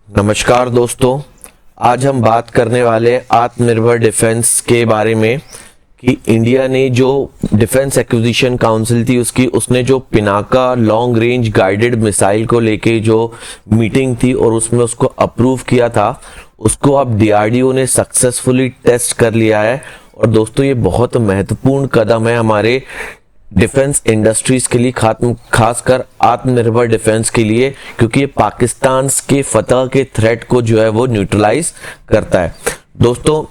नमस्कार दोस्तों, आज हम बात करने वाले आत्मनिर्भर डिफेंस के बारे में कि इंडिया ने जो डिफेंस एक्विजिशन काउंसिल थी उसने जो Pinaka long range guided missile को लेके जो मीटिंग थी और उसमें उसको अप्रूव किया था, उसको अब डीआरडीओ ने सक्सेसफुली टेस्ट कर लिया है। और दोस्तों ये बहुत महत्वपूर्ण कदम है हमारे डिफेंस इंडस्ट्रीज के लिए, खासकर आत्मनिर्भर डिफेंस के लिए, क्योंकि ये पाकिस्तान के फतह के थ्रेट को जो है वो न्यूट्रलाइज करता है। दोस्तों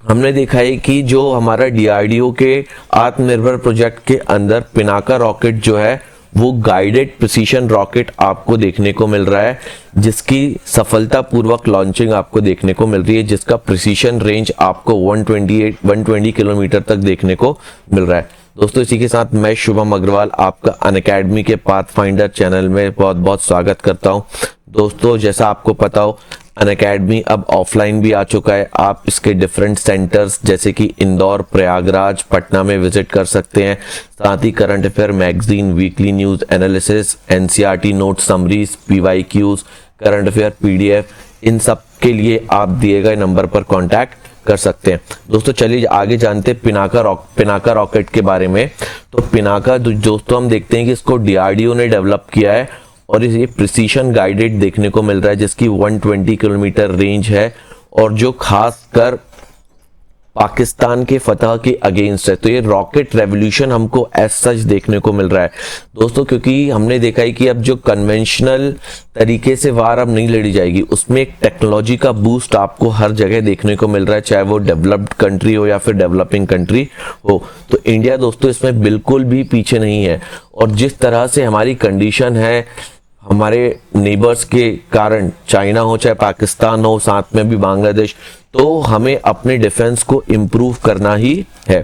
हमने देखा है कि जो हमारा डीआरडीओ के आत्मनिर्भर प्रोजेक्ट के अंदर पिनाका रॉकेट जो है वो गाइडेड प्रिसीशन रॉकेट आपको देखने को मिल रहा है, जिसकी सफलतापूर्वक लॉन्चिंग आपको देखने को मिल रही है, जिसका प्रिसीशन रेंज आपको 120 किलोमीटर तक देखने को मिल रहा है। दोस्तों इसी के साथ मैं शुभम अग्रवाल आपका अनअकैडमी के पाथफाइंडर चैनल में बहुत बहुत स्वागत करता हूं। दोस्तों जैसा आपको पता हो, अनअकैडमी अब ऑफलाइन भी आ चुका है। आप इसके डिफरेंट सेंटर्स जैसे कि इंदौर, प्रयागराज, पटना में विजिट कर सकते हैं। साथ ही current affair magazine, weekly news analysis, NCERT note summaries, PYQs, current affair PDF, इन सब के लिए आप दिए गए नंबर पर कॉन्टैक्ट कर सकते हैं। दोस्तों चलिए आगे जानते हैं पिनाका रॉकेट के बारे में। तो पिनाका दोस्तों हम देखते हैं कि इसको डीआरडीओ ने डेवलप किया है और ये प्रिसीशन गाइडेड देखने को मिल रहा है, जिसकी 120 किलोमीटर रेंज है और जो खासकर पाकिस्तान के फतह के अगेंस्ट है। तो ये रॉकेट रेवोल्यूशन हमको एज सच देखने को मिल रहा है दोस्तों, क्योंकि हमने देखा है कि अब जो कन्वेंशनल तरीके से वार अब नहीं लड़ी जाएगी, उसमें एक टेक्नोलॉजी का बूस्ट आपको हर जगह देखने को मिल रहा है, चाहे वो डेवलप्ड कंट्री हो या फिर डेवलपिंग कंट्री हो। तो इंडिया दोस्तों इसमें बिल्कुल भी पीछे नहीं है। और जिस तरह से हमारी कंडीशन है हमारे नेबर्स के कारण, चाइना हो चाहे पाकिस्तान हो, साथ में भी बांग्लादेश, तो हमें अपने डिफेंस को इम्प्रूव करना ही है।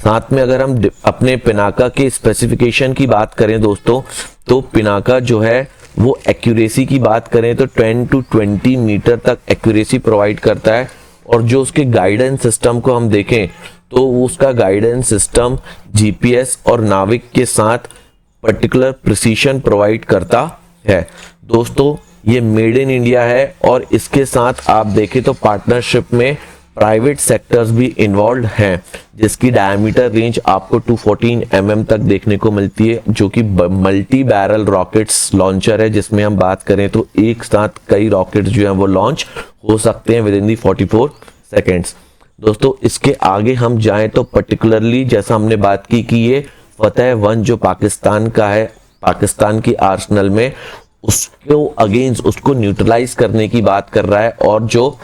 साथ में अगर हम अपने पिनाका के स्पेसिफिकेशन की बात करें दोस्तों, तो पिनाका जो है वो एक्यूरेसी की बात करें तो 10 to 20 मीटर तक एक्यूरेसी प्रोवाइड करता है। और जो उसके गाइडेंस सिस्टम को हम देखें तो उसका गाइडेंस सिस्टम जीपीएस और नाविक के साथ पर्टिकुलर प्रिसीशन प्रोवाइड करता है। दोस्तों ये मेड इन इंडिया है और इसके साथ आप देखें तो पार्टनरशिप में प्राइवेट सेक्टर्स भी इन्वॉल्व हैं, जिसकी डायमीटर रेंज आपको 214 mm तक देखने को मिलती है, जो कि मल्टी बैरल रॉकेट्स लॉन्चर है, जिसमें हम बात करें तो एक साथ कई रॉकेट्स जो हैं वो लॉन्च हो सकते हैं विद इन दी 44 सेकेंड्स। दोस्तों इसके आगे हम जाएं तो पर्टिकुलरली जैसा हमने बात की कि ये फतह 1 जो पाकिस्तान का है, पाकिस्तान की आर्सनल में उसको अगेंस्ट, उसको न्यूट्रलाइज करने की बात कर रहा है। और जो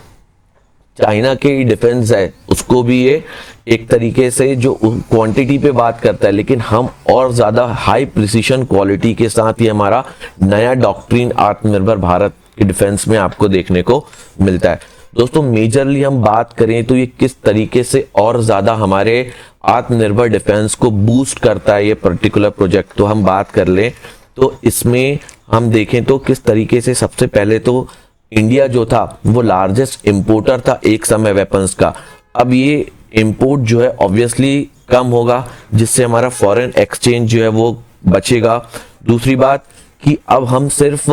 चाइना के डिफेंस है उसको भी ये एक तरीके से जो क्वांटिटी पे बात करता है, लेकिन हम और ज्यादा हाई प्रिसीशन क्वालिटी के साथ ये हमारा नया डॉक्ट्रिन आत्मनिर्भर भारत के डिफेंस में आपको देखने को मिलता है। दोस्तों मेजरली हम बात करें तो ये किस तरीके से और ज्यादा हमारे आत्मनिर्भर डिफेंस को बूस्ट करता है ये पर्टिकुलर प्रोजेक्ट, तो हम बात कर लें तो इसमें हम देखें तो किस तरीके से, सबसे पहले तो इंडिया जो था वो लार्जेस्ट इंपोर्टर था एक समय वेपन्स का। अब ये इंपोर्ट जो है ऑब्वियसली कम होगा, जिससे हमारा फॉरेन एक्सचेंज जो है वो बचेगा। दूसरी बात कि अब हम सिर्फ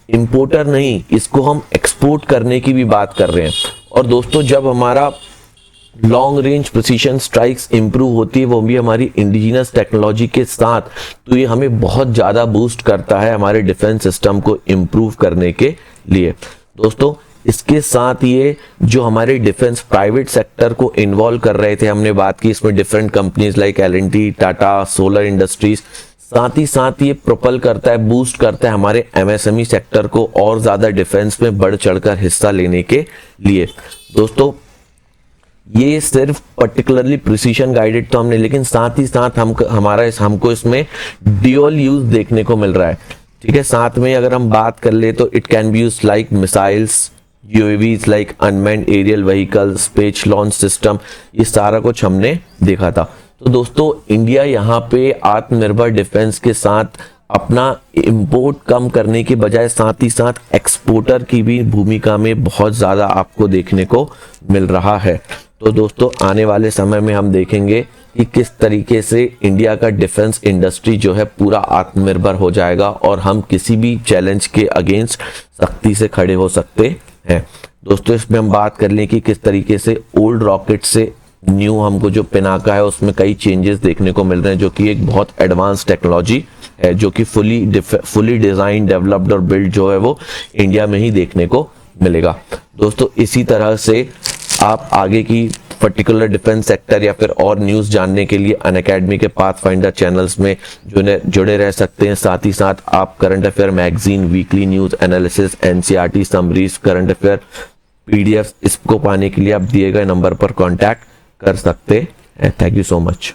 इंपोर्टर नहीं, इसको हम एक्सपोर्ट करने की भी बात कर रहे हैं। और दोस्तों जब हमारा long range precision strikes improve होती है, वो भी हमारी इंडिजिनस टेक्नोलॉजी के साथ, तो ये हमें बहुत ज्यादा बूस्ट करता है हमारे डिफेंस सिस्टम को इंप्रूव करने के लिए। दोस्तों इसके साथ ये जो हमारे डिफेंस प्राइवेट सेक्टर को इन्वॉल्व कर रहे थे, हमने बात की इसमें different companies like L&T, Tata, solar industries, साथ ही साथ ये प्रोपल करता है, बूस्ट करता है हमारे एमएसएमई सेक्टर को और ज्यादा डिफेंस में बढ़ चढ़कर हिस्सा लेने के लिए। दोस्तों ये सिर्फ पर्टिकुलरली प्रिसीशन गाइडेड तो हमने, लेकिन साथ ही साथ हमको इसमें ड्यूअल यूज देखने को मिल रहा है। ठीक है, साथ में अगर हम बात कर ले तो it can be used like missiles, UAVs like unmanned aerial vehicle, space launch system, ये सारा कुछ हमने देखा था। तो दोस्तों इंडिया यहाँ पे आत्मनिर्भर डिफेंस के साथ अपना इंपोर्ट कम करने के बजाय साथ ही साथ एक्सपोर्टर की भी भूमिका में बहुत ज्यादा आपको देखने को मिल रहा है। तो दोस्तों आने वाले समय में हम देखेंगे कि किस तरीके से इंडिया का डिफेंस इंडस्ट्री जो है पूरा आत्मनिर्भर हो जाएगा और हम किसी भी चैलेंज के अगेंस्ट सख्ती से खड़े हो सकते हैं। दोस्तों इसमें हम बात कर लें कि किस तरीके से ओल्ड रॉकेट से न्यू हमको जो पिनाका है उसमें कई चेंजेस देखने को मिल रहे हैं, जो कि एक बहुत एडवांस टेक्नोलॉजी है, जो कि फुली डिजाइन डेवलप्ड और बिल्ड जो है वो इंडिया में ही देखने को मिलेगा। दोस्तों इसी तरह से आप आगे की पर्टिकुलर डिफेंस सेक्टर या फिर और न्यूज़ जानने के लिए अनअकैडमी के पाथफाइंडर चैनल्स में जुड़े रह सकते हैं। साथ ही साथ आप current affair magazine, weekly news analysis, NCERT summaries, current affair PDF इसको पाने के लिए आप दिए गए नंबर पर कांटेक्ट कर सकते हैं। Thank you so much.